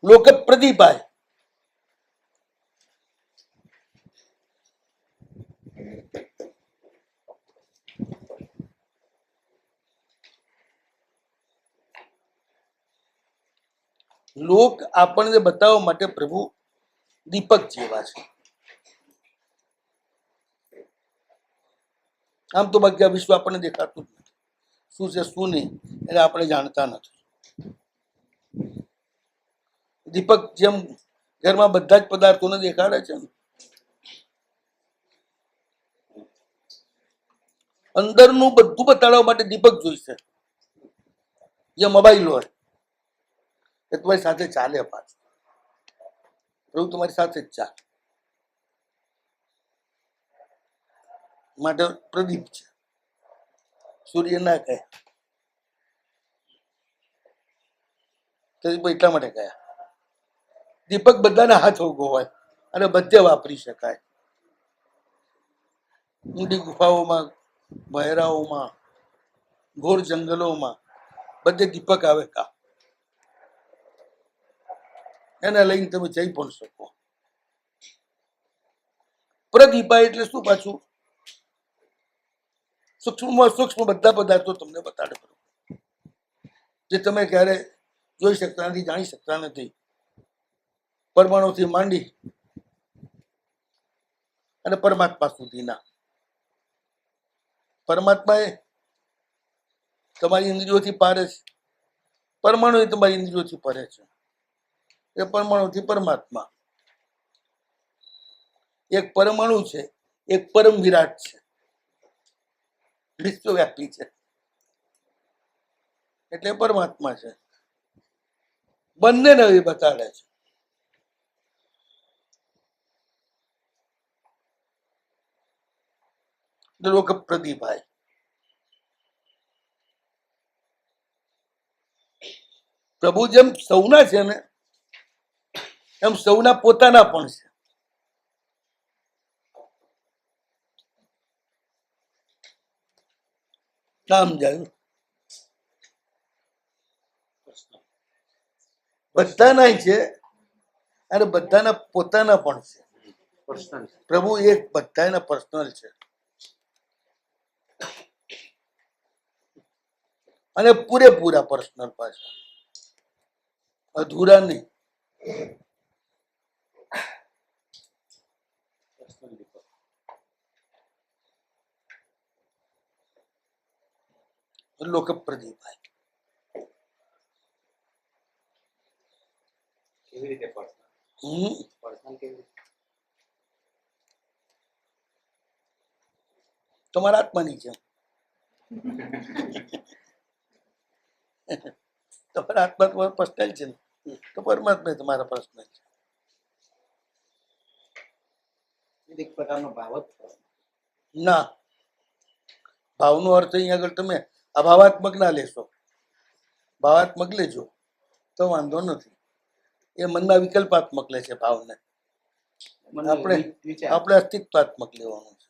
લોક પ્રદીપાય. લોક આપણને બતાવવા માટે પ્રભુ દીપક જેવા છે. આમ તો બાકી આ વિશ્વ આપણને દેખાતું જ નથી, શું છે શું નહીં એટલે આપણે જાણતા નથી. દીપક જેમ ઘરમાં બધા જ પદાર્થોને દેખાડે છે ને, અંદરનું બધું બતાડવા માટે દીપક જોઈશે. જે મોબાઈલ હોય એ તમારી સાથે ચાલે, પાછું પ્રભુ તમારી સાથે જ ચાલે માટે પ્રદીપ છે. સૂર્ય ના કહે એટલા માટે કયા દીપક બધાના હાથ ઉગો હોય અને બધે વાપરી શકાય. ઊંડી ગુફાઓમાં, બહેરાઓમાં, ઘોર જંગલોમાં બધે દીપક આવે કા, એને લઈને તમે જઈ પણ શકો. પ્રદીપા એટલે શું? પાછું સૂક્ષ્મમાં સૂક્ષ્મ બધા પદાર્થો તમને બતાડે, જે તમે ક્યારે જોઈ શકતા નથી, જાણી શકતા નથી. પરમાણુથી માંડી અને પરમાત્મા સુધીના. પરમાત્મા એ તમારી ઇન્દ્રિયોથી પારે છે, પરમાણુ એ તમારી ઇન્દ્રિયોથી પરે છે. એ પરમાણુથી પરમાત્મા. એક પરમાણુ છે, એક પરમ વિરાટ છે, વિશ્વવ્યાપી છે, એટલે પરમાત્મા છે. બંને નવી બતાડે છે. લોક પ્રદીપાય. પ્રભુ જેમ સૌના છે ને એમ સૌના પોતાના પણ છે. નામ જાય બધાના છે અને બધાના પોતાના પણ છે. પ્રભુ એક બધાના પર્સનલ છે અને પૂરેપૂરા પર્સનલ પાછા, અધૂરા નહીં. લોક પ્રદીપાય. કેવી રીતે તમારા આત્માની જેમ. તમારા આત્મા તમારો પર્સનલ છે ને, તો પરમાત્મા તમારા પર્સનલ છે. એક પ્રકારનો ભાવ જ ના, ભાવનો અર્થ અહીંયા આગળ તમે અભાવાત્મક ના લેશો, ભાવાત્મક લેજો તો વાંધો નથી. એ મનના વિકલ્પાત્મક લે છે ભાવને, આપણે અસ્તિત્વાત્મક લેવાનું છે.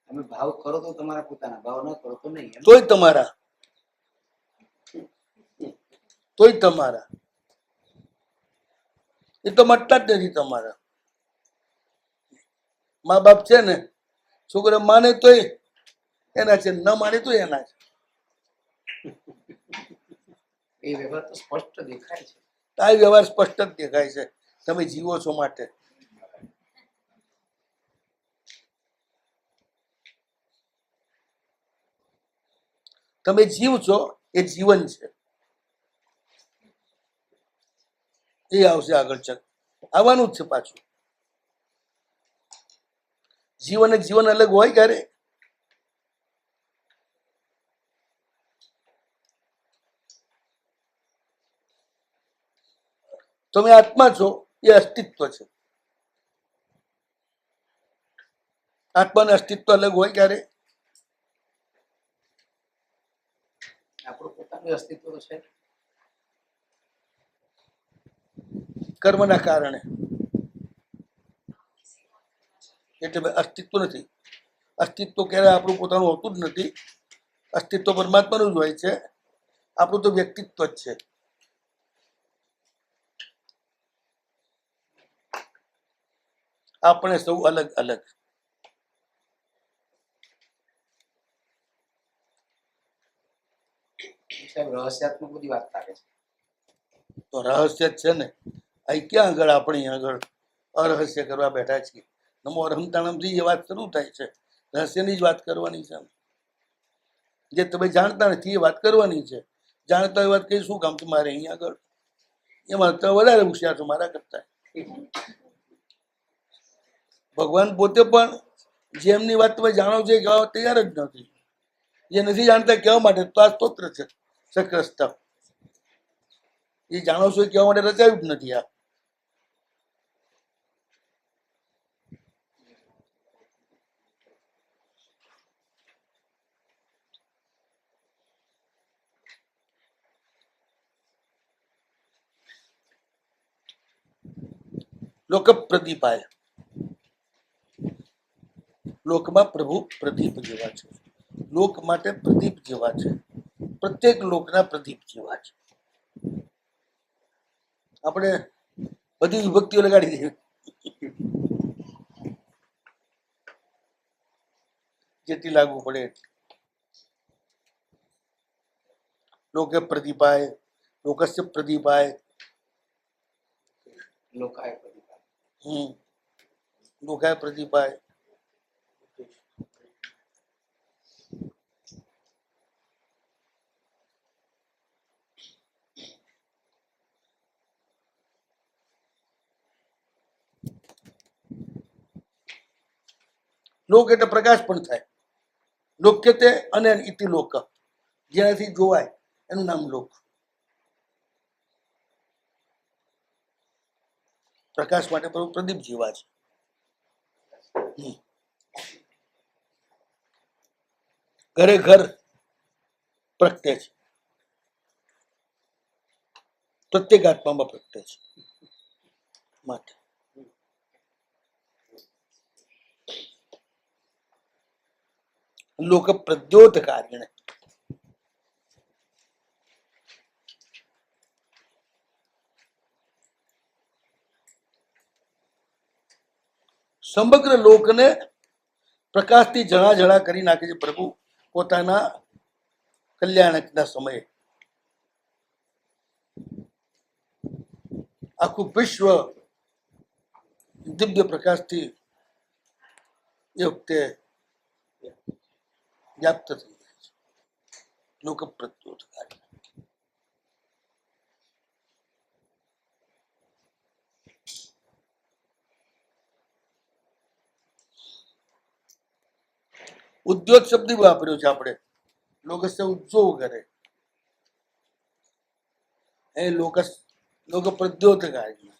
તમે ભાવ કરો તો તમારા પોતાના, ભાવ ન કરો તો નહીં. તોય તમારા, તોય તમારા. એ તો મટતા જ નથી તમારા. મા બાપ છે ને, છોકરા માને તોય એના છે, ન માને તો એના છે. એ વ્યવહાર તો સ્પષ્ટ દેખાય છે. આ વ્યવહાર સ્પષ્ટ જ દેખાય છે. તમે જીવો છો માટે. તમે જીવ છો એ જીવન છે. એ આવશે આગળ ચક, આવવાનું જ છે પાછું. જીવન અને જીવન અલગ હોય ક્યારે? તમે આત્મા છો એ અસ્તિત્વ છે. આત્માનું અસ્તિત્વ અલગ હોય ક્યારે? આપણું પોતાનું અસ્તિત્વ તો છે. કર્મના કારણે, એટલે અસ્તિત્વ નથી. અસ્તિત્વ ક્યારે આપણું પોતાનું હોતું જ નથી. અસ્તિત્વ પરમાત્માનું જ હોય છે. આપણું તો વ્યક્તિત્વ જ છે. આપણે સૌ અલગ અલગ. સાહેબ રહસ્યાત્મક બધી વાત કરે છે. તો રહસ્ય જ છે ને. અહીં ક્યાં આગળ આપણે આગળ અરહસ્ય કરવા બેઠા છીએ? નમો રમતાણમથી એ વાત શરૂ થાય છે. રહસ્યની જ વાત કરવાની છે. જે તમે જાણતા નથી એ વાત કરવાની છે. જાણતા એ વાત કઈ શું કામ તમારે અહીં આગળ? એમાં તો વધારે હોશિયાર છો મારા કરતા. ભગવાન પોતે પણ જેમની વાત તમે જાણો છો એ કહેવા તૈયાર જ નથી. જે નથી જાણતા કહેવા માટે તો આ સ્તોત્ર છે સક્રસ્તા. એ જાણો છો એ કહેવા માટે રચાયું જ નથી. આ લોક પ્રદીપાય. લોકમાં પ્રભુ પ્રદીપ જેવા છે. લોક માટે પ્રદીપ જેવા છે. પ્રત્યેક લોકના પ્રદીપ જેવા છે. આપણે બધી વિભક્તિઓ લગાડી દઈએ જેટલી લાગુ પડે એટલી. લોકે પ્રદીપાય, લોકસ્ય પ્રદીપાય. લોકાય પ્રતિભા. લોકાય પ્રદીપાય. લોક એટલે પ્રકાશ પણ થાય. લોક્યતે અને ઇતિ લોક, જેનાથી જોવાય એનું નામ લોક. પ્રકાશ માટે પ્રભુ પ્રદીપ જેવા છે. ઘરે ઘર પ્રગટે છે. પ્રત્યેક આત્મામાં પ્રગટે છે. માટે લોક પ્રદ્યોત કાર્યણે. સમગ્ર લોકને પ્રકાશથી જળા કરી નાખે છે પ્રભુ પોતાના કલ્યાણકના સમયે. આખું વિશ્વ દિવ્ય પ્રકાશથી એ વખતે વ્યાપ્ત થઈ જાય છે. લોક પ્રત્યોત કાર્ય. ઉદ્યોત શબ્દ વાપર્યો છે આપણે. લોકસ્ય ઉદ્યોગ કરે એ લોક પ્રદ્યોત કાર્ય.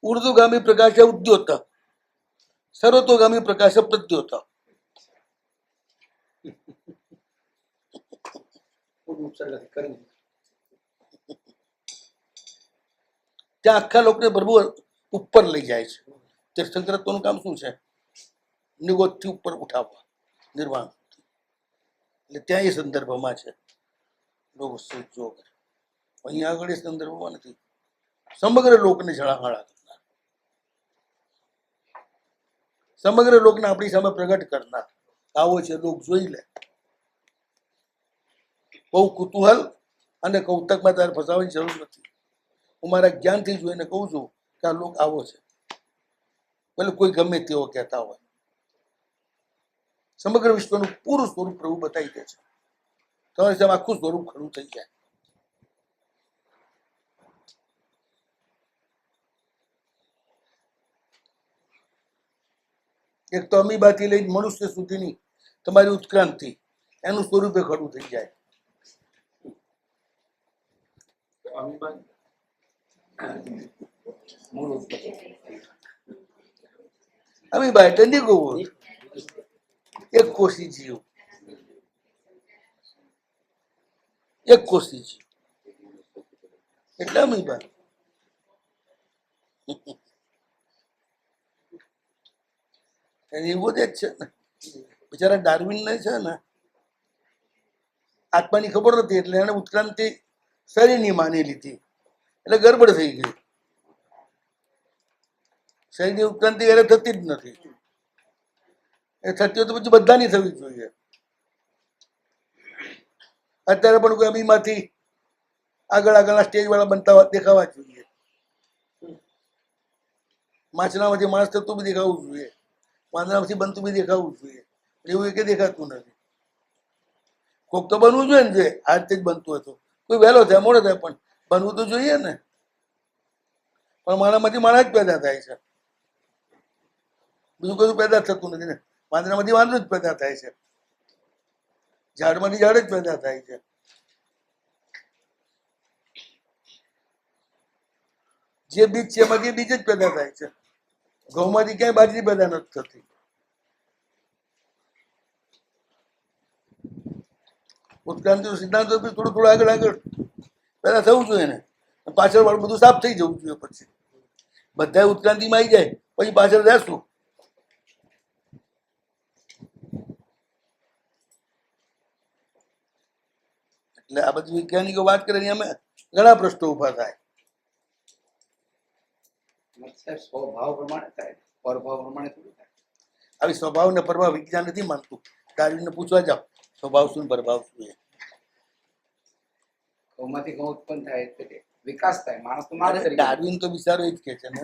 ઉર્દુગામી પ્રકાશ ઉદ્યોત, સર્વતોગામી પ્રકાશ પ્રદ્યોત. ત્યાં આખા લોકને પ્રભુ ઉપર લઈ જાય છે. તીર્થંકરત્વનું કામ શું છે? નિગોદથી ઉપર ઉઠાવવા, નિર્વાણ. એટલે ત્યાં એ સંદર્ભમાં છે લોક જોગ. અહીંયા આગળ એ સંદર્ભમાં નથી. સમગ્ર લોકને જળાહળા કરનાર, સમગ્ર લોકને આપણી સામે પ્રગટ કરનાર. આવો છે લોક, જોઈ લે. બહુ કુતૂહલ અને કૌતકમાં તારે ફસાવાની જરૂર નથી. હું મારા જ્ઞાનથી જોઈને કહું છું કે આ લોક આવો છે. ભલે કોઈ ગમે તેવો કહેતા હોય. સમગ્ર વિશ્વનું પૂરું સ્વરૂપ પ્રભુ બતાવી દે છે. તમારી સામે આખું સ્વરૂપ ખડું થઈ જાય. એક તો અમીબાથી લઈને મનુષ્ય સુધીની તમારી ઉત્ક્રાંતિ એનું સ્વરૂપે ખડું થઈ જાય. અમીબા એટલે નિગોર, એક કોષી જીવ. એક કોશી છે એટલે અમીબા. એવું જ છે ને બિચારા ડાર્વિન ને છે ને આત્માની ખબર નથી એટલે એને ઉત્ક્રાંતિ શરીરની માની લીધી એટલે ગડબડ થઈ ગઈ. શરીરની ઉત્ક્રાંતિ એને થતી જ નથી. એ થતી હોય તો પછી બધાની થવી જોઈએ. અત્યારે પણ કોઈ અમીમાંથી આગળના સ્ટેજ વાળા બનતા દેખાવા જોઈએ. માછલામાંથી માણસ થતું બી દેખાવું જોઈએ, વાંદરામાંથી બનતું બી દેખાવું જોઈએ. એવું એ કે દેખાતું નથી. કોક તો બનવું જોઈએ ને, જે આ રીતે જ બનતું હતું. કોઈ વહેલો થાય મોડો થાય પણ બનવું તો જોઈએ ને. પણ માણામાંથી માણા જ પેદા થાય છે, બીજું કશું પેદા થતું નથી ને. વાંદરામાંથી વાંદરું જ પેદા થાય છે, ઝાડમાંથી ઝાડ જ પેદા થાય છે. જે બીજ છે એમાંથી બીજ જ પેદા થાય છે. ઘઉંમાંથી ક્યાંય બાજરી પેદા નથી થતી. ઉત્ક્રાંતિ સિદ્ધાંત થોડું થોડું આગળ પેદા થવું જોઈએ ને. પાછળ વાળું બધું સાફ થઈ જવું જોઈએ. પછી બધા ઉત્ક્રાંતિમાં આવી જાય પછી પાછળ રહેશું. એટલે આ બધી વૈજ્ઞાનિકો વાત કરે અમે ઘણા પ્રશ્નો ઉભા થાય. સ્વભાવ પ્રમાણે થાય, પરભાવ પ્રમાણે થોડું થાય. આવી સ્વભાવ ને પ્રભાવ વિજ્ઞાન નથી માનતું. ડાર્વિનને પૂછવા જાઓ સ્વભાવ શું પ્રભાવ શું છે. ઘઉંમાંથી ઘઉં ઉત્પન્ન થાય એટલે વિકાસ થાય, માણસ તો માણસ તરીકે. ડાર્વિન તો બિચારો એ જ કે છે ને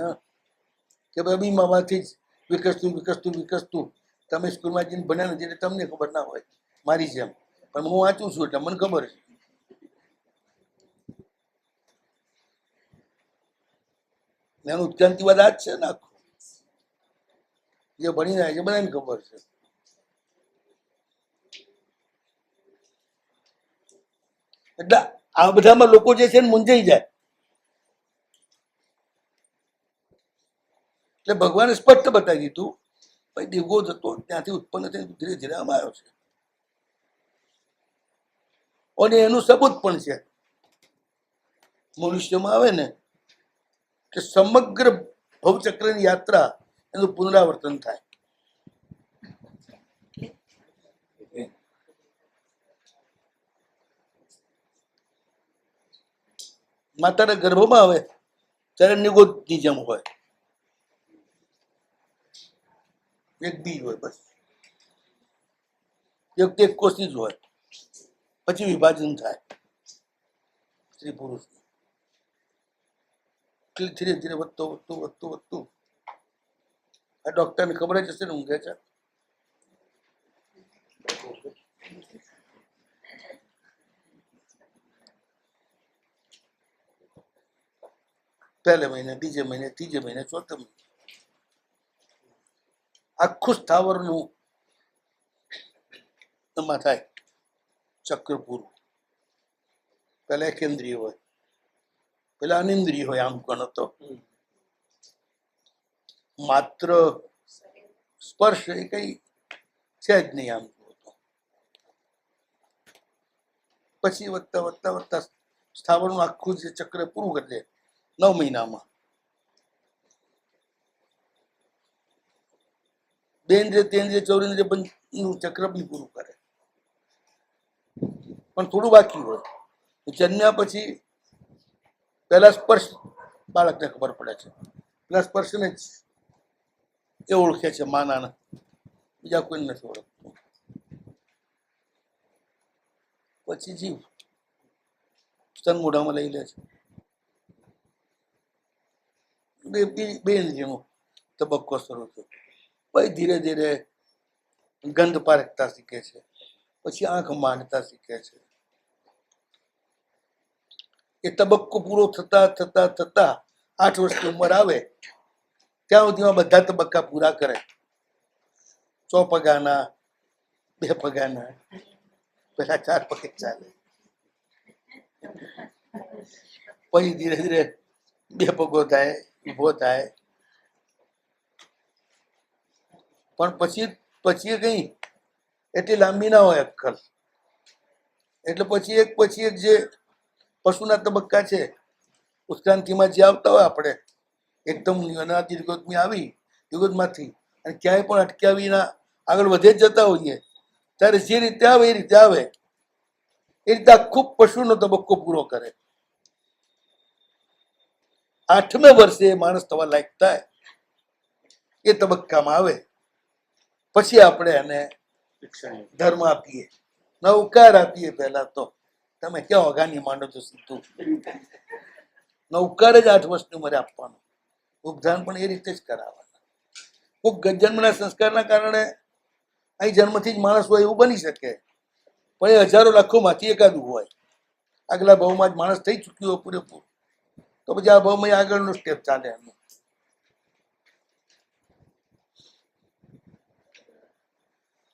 કે ભાઈ અમીમાંથી જ વિકસતું વિકસતું વિકસતું. તમે સ્કૂલમાં જઈને ભણ્યા નથી એટલે તમને ખબર ના હોય, મારી જેમ. પણ હું વાંચું છું એટલે મને ખબર છે. એનું ઉત્ક્રાંતિવાદ આ જ છે ને આખું. જે ભણીને આવે છે બધાને ખબર છે. એટલે આ બધામાં લોકો જે છે ને મૂંઝાઈ જાય. એટલે ભગવાને સ્પષ્ટ બતાવી દીધું ભાઈ દીવો હતો ત્યાંથી ઉત્પન્ન થઈને ધીરે ધીરે આમાં આવ્યો છે. અને એનું સબૂત પણ છે. મનુષ્યમાં આવે ને કે સમગ્ર ભવચક્રની યાત્રા એનું પુનરાવર્તન થાય. માતાના ગર્ભમાં આવે ત્યારે નિગોદની જેમ હોય, એક બીજ હોય બસ. એક કોશી જ હોય. પછી વિભાજન થાય સ્ત્રી પુરુષ. ધીરે ધીરે વધતો વધતું વધતું વધતું. આ ડોક્ટરને ખબર જ હશે ને ઊંઘે છે. પહેલે મહિને, બીજે મહિને, ત્રીજે મહિને, ચોથે મહિને આખું સ્થાવરનું એમાં થાય ચક્ર પૂરું. પેલા કેન્દ્રીય હોય, પેલા અનિન્દ્રિય હોય. આમ ગણો તો માત્ર સ્પર્શ એ કઈ છે જ નહીં. આમ પછી વધતા વધતા વધતા સ્થાવરનું આખું જે ચક્ર પૂરું કરી દે 9 મહિનામાં. બેન્દ્રિય તેન્દ્રિય ચૌરેન્દ્રિય નું ચક્ર બી પૂરું કરે. પણ થોડું બાકી હોય. જન્મ્યા પછી પહેલા સ્પર્શ બાળકને ખબર પડે છે. પેલા સ્પર્શને જ એ ઓળખે છે માના, બીજા કોઈ નથી ઓળખતું. પછી જીવ સ્તન મોઢામાં લઈ લે છે. બે ઇન્દ્રિયનો તબક્કો શરૂ થયો. પછી ધીરે ધીરે ગંધ પારખતા શીખે છે, પછી આંખ માંડતા શીખે છે. એ તબક્કો પૂરો થતા થતા થતા 8 વર્ષની ઉંમર આવે ત્યાં સુધીમાં બધા તબક્કા પૂરા કરે. 100 પગાના, 2 પગાના, પેલા 4 પગે ચાલે. પછી ધીરે ધીરે 2 પગો થાય, ઊભો થાય. પણ પછી કઈ એટલી લાંબી ના હોય અક્કલ. એટલે પછી એક જે પશુના તબક્કા છે ઉત્ક્રાંતિમાં જે આવતા હોય આપણે એકદમ અનાદિ યુગતમાં આવી યુગતમાંથી અને ક્યાંય પણ અટક્યા વિના આગળ વધે જ જતા હોઈએ ત્યારે જે રીતે આવે એ રીતે આવે, એ રીતે આખું પશુનો તબક્કો પૂરો કરે. 8મે વર્ષે માણસ થવા લાયક થાય એ તબક્કામાં આવે પછી આપણે એને ધર્મ આપીએ, નવકાર આપીએ. પહેલા તો તમે ક્યાં ઓઘાની માંડો છો સીધું, નવકાર જ 8 વર્ષની ઉંમરે આપવાનો. ઉપધાન પણ એ રીતે જ કરાવવાના. કોઈક જન્મના સંસ્કારના કારણે અહીં જન્મથી જ માણસ હોય એવું બની શકે, પણ એ હજારો લાખોમાંથી એકાદું હોય. આગલા ભાવમાં જ માણસ થઈ ચૂક્યો હોય પૂરેપૂરું, તો પછી આ ભાવમાં આગળનું સ્ટેપ ચાલે એનું.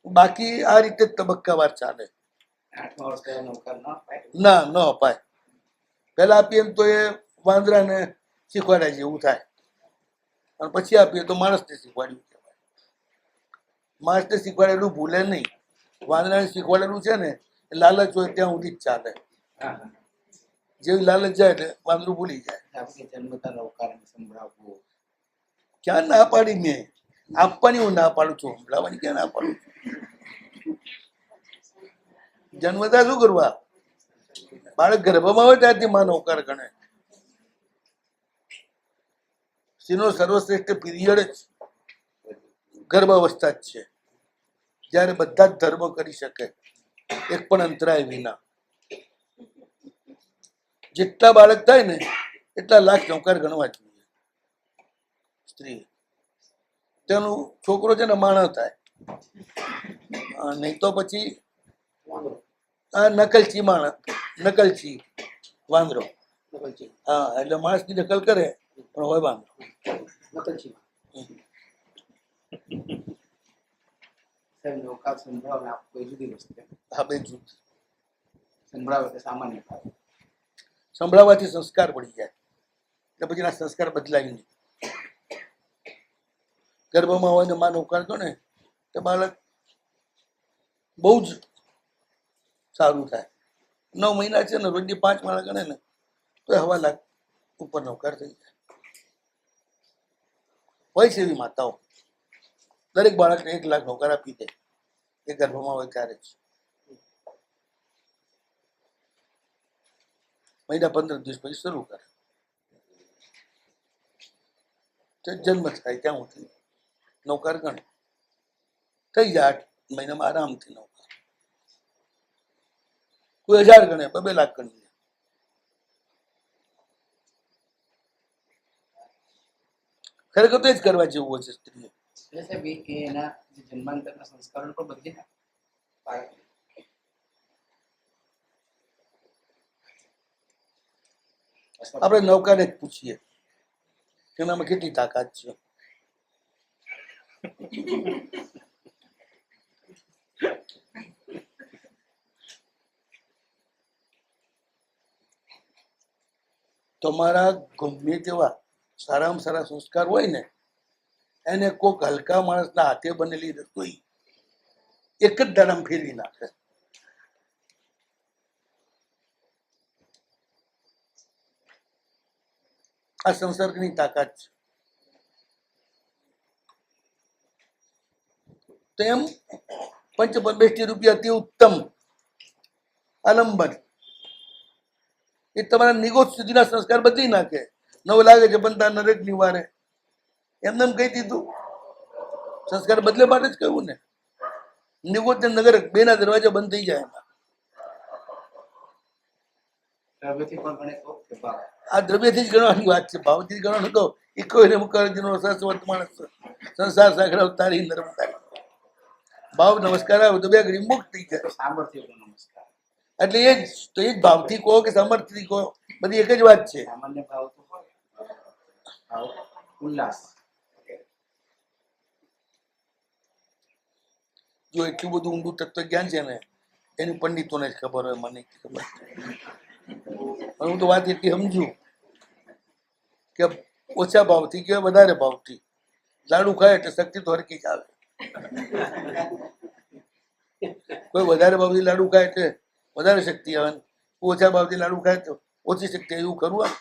બાકી આ રીતે જ તબક્કાવાર ચાલે. 8મા વર્ષે નૌકર ન અપાય. ના, ન અપાય. પહેલા આપીએ ને તો એ વાંદરાને શીખવાડાય જેવું થાય, અને પછી આપીએ તો માણસને શીખવાડ્યું કહેવાય. માણસને શીખવાડેલું ભૂલે નહીં. વાંદરાને શીખવાડેલું છે ને એ લાલચ હોય ત્યાં સુધી જ ચાલે. હા, હા. જેવી લાલચ જાય એટલે વાંદરું ભૂલી જાય. આપણે જન્મતા નૌકારને સંભળાવવું. ક્યાં ના પાડી મેં? આપવાની હું ના પાડું છું, સંભળાવવાની ક્યાં ના પાડું છું? જન્મતા શું કરવા? બાળક ગર્ભમાં હોય ત્યારથી માં નૌકાર ગણે. સ્ત્રીનો સર્વશ્રેષ્ઠ પીરિયડ જ ગર્ભ અવસ્થા જ છે, જ્યારે બધા જ ધર્મ કરી શકે એક પણ અંતરાય વિના. જેટલા બાળક થાય ને એટલા લાખ નૌકાર ગણવા જોઈએ સ્ત્રી. તેનું છોકરો છે ને માણસ થાય, નહીં તો પછી આ નકલચી માણસ, નકલચી વાંદરો. હા, એટલે માણસની નકલ કરે પણ હોય વાંદરો. સાહેબ, નૌકા સંભળાવે આપ કોઈ જુદી વસ્તુ. હા, બે જૂથ. સંભળાવે તે સામાન્ય ભાવે. સંભળાવવાથી સંસ્કાર પડી જાય એટલે પછી આ સંસ્કાર બદલાય નહીં. ગર્ભમાં હોય ને માં નૌકાર તો ને તે બાળક બહુ જ સારું થાય. 9 મહિના છે ને રોજની 5 માળા ગણે ને તો 1.25 લાખ ઉપર નૌકાર થઈ જાય. હોય છે એવી માતાઓ, દરેક બાળકને 1 લાખ નૌકાર આપી દે એ ગર્ભમાં હોય ત્યારે જ. મહિના 15 દિવસ પછી શરૂ કરે. જન્મ થાય ત્યાં ઉઠી નૌકાર ગણે થઈ જાય. 8 મહિનામાં આરામથી નૌકાર. કોઈ 1000 ગણે, 2 લાખ ગણી લે. ખરેખર તો જ કરવા જેવું હોય છે સ્ત્રીએ. એટલે સાહેબ એ એના જે જન્માંતરના સંસ્કારો પણ બદલી નાખે. આપણે નૌકાને જ પૂછીએ કે એનામાં કેટલી તાકાત છે. તમારા ગમે તેવા સારામાં સારા સંસ્કાર હોય ને એને કોઈક હલકા માણસના હાથે બનેલી રસોઈ એક જ દાડામાં ફેરવી નાખે. આ સંસર્ગની તાકાત છે. તેમ 55 રૂપિયા અતિ ઉત્તમ આલંબન એ તમારા નિગોદ સુધીના સંસ્કાર બદલી નાખે. નવ લાગે છે બનતા નરેક નિવારે, એમને એમ કહી દીધું. સંસ્કાર બદલે માટે જ કહ્યું ને. નિગોદ ને નગર 2ના દરવાજા બંધ થઈ જાય એમાં. દ્રવ્યથી પણ ગણે તો કે ભાવ? આ દ્રવ્યથી જ ગણવાની વાત છે, ભાવથી ગણવાનું તો ઇકોઈને મુખર્જીનો શાશ્વત માણસ સંસાર સાગર અવતારી નર્મદા. ભાવ નમસ્કાર આવે તો 2 ઘડી મુક્ત થઈ જાય. સામર્થ્ય નમસ્કાર એટલે એ જ તો, એ જ ભાવથી કહો કે સામર્થ્યથી કહો, બધી એક જ વાત છે. સામાન્ય ભાવ તો હોય, ભાવ ઉલ્લાસ. જો એટલું બધું ઊંડું તત્વ જ્ઞાન છે ને એની પંડિતોને જ ખબર હોય, મને ખબર. હું તો વાત એટલી સમજુ કે ઓછા ભાવથી કે વધારે ભાવથી લાડુ ખાય એટલે શક્તિ તો હરકી જ આવે. કોઈ વધારે ભાવથી લાડુ ખાય એટલે વધારે શક્તિ આવે ને ઓછા ભાવથી લાડુ ખાય તો ઓછી શક્તિ આવે, એવું કરવું આમ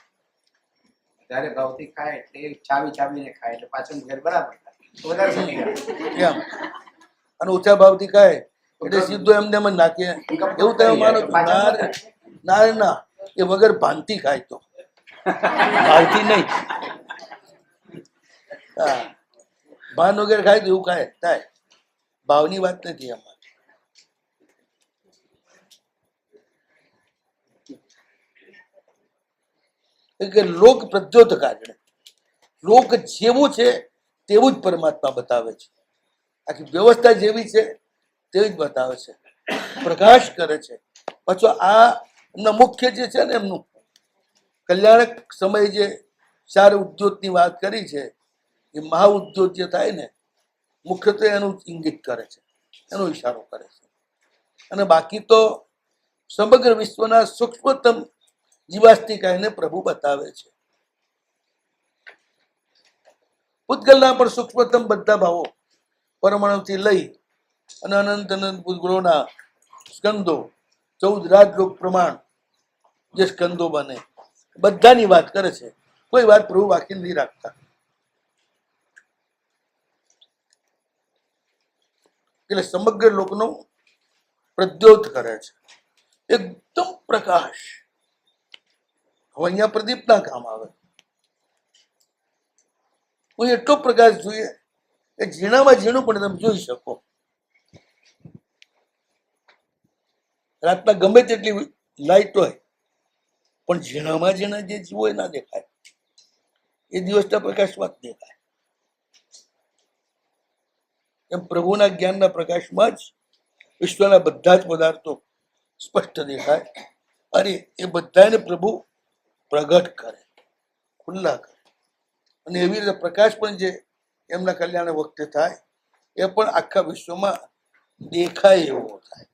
વધારે ભાવથી ખાય એટલે એ ચાવીને ખાય એટલે પાછળ ઘેર બરાબર થાય તો વધારે શક્તિ આવે. એમ. અને ઓછા ભાવથી ખાય એટલે સીધું એમને એમ જ નાખીએ એવું તમે માનો છો? ના રે, ના રે ના, એ વગર ભાનથી ખાય તો, ભાવથી નહીં. હા, ભાન વગર ખાય તો એવું ખાય થાય, ભાવની વાત નથી આમાં. કે લોક પ્રદ્યોત કારણે લોક જેવું છે તેવું જ પરમાત્મા બતાવે છે, આખી વ્યવસ્થા જેવી છે તેવી જ બતાવે છે, પ્રકાશ કરે છે. પાછો આ એમના મુખ્ય જે છે ને એમનું કલ્યાણક સમય જે 4 ઉદ્યોગની વાત કરી છે એ મહાઉદ્યોગ જે થાય ને મુખ્યત્વે એનું ઇંગિત કરે છે, એનો ઈશારો કરે છે. અને બાકી તો સમગ્ર વિશ્વના સૂક્ષ્મતમ જીવાસ્તિકાને પ્રભુ બતાવે છે. પૂતગલના પણ સૂક્ષ્મતમ બધા ભાવો પરમાણુથી લઈ અને અનંત અનંત ભૂતગળોના સ્કંદો 14 રાજલોક પ્રમાણ જે સ્કંદો બને બધાની વાત કરે છે, કોઈ વાત પ્રભુ બાકી નથી રાખતા. એટલે સમગ્ર લોકનો પ્રદ્યોત કરે છે, એકદમ પ્રકાશ. હવે અહીંયા પ્રદીપ ના કામ આવે, હું એટલો પ્રકાશ જોઈએ કે ઝીણામાં ઝીણું પણ તમે જોઈ શકો. રાતના ગમે તેટલી લાઈટ હોય પણ ઝીણામાં ઝીણા જે જીવો હોય ના દેખાય, એ દિવસના પ્રકાશમાં જ દેખાય. એમ પ્રભુના જ્ઞાનના પ્રકાશમાં જ વિશ્વના બધા જ પદાર્થો સ્પષ્ટ દેખાય અને એ બધાને પ્રભુ પ્રગટ કરે, ખુલ્લા કરે. અને એવી રીતે પ્રકાશ પણ જે એમના કલ્યાણ વખતે થાય એ પણ આખા વિશ્વમાં દેખાય એવો થાય.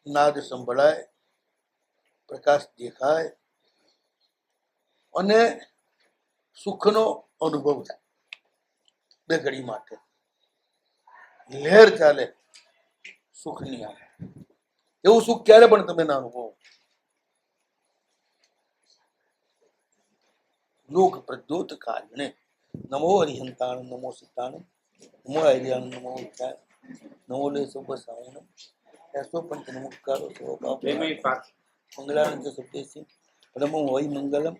નાદ સંભળાય, પ્રકાશ દેખાય અને સુખનો અનુભવ થાય. 2 ઘડી માટે લહેર ચાલે સુખની આવે, એવું સુખ ક્યારે પણ તમે ના અનુભવો. લોક પ્રદ્યોત કારણે નમો અરિહંતાણ, નમો સિદ્ધાણ, નમો આર્યાણ, નમો ઉચ્ચાય, નમો લે સુપસાયણ, એસો પંચ નમસ્કારો સર્વ પાપ મંગળાનંદ સત્યસી પરમો વૈ મંગલમ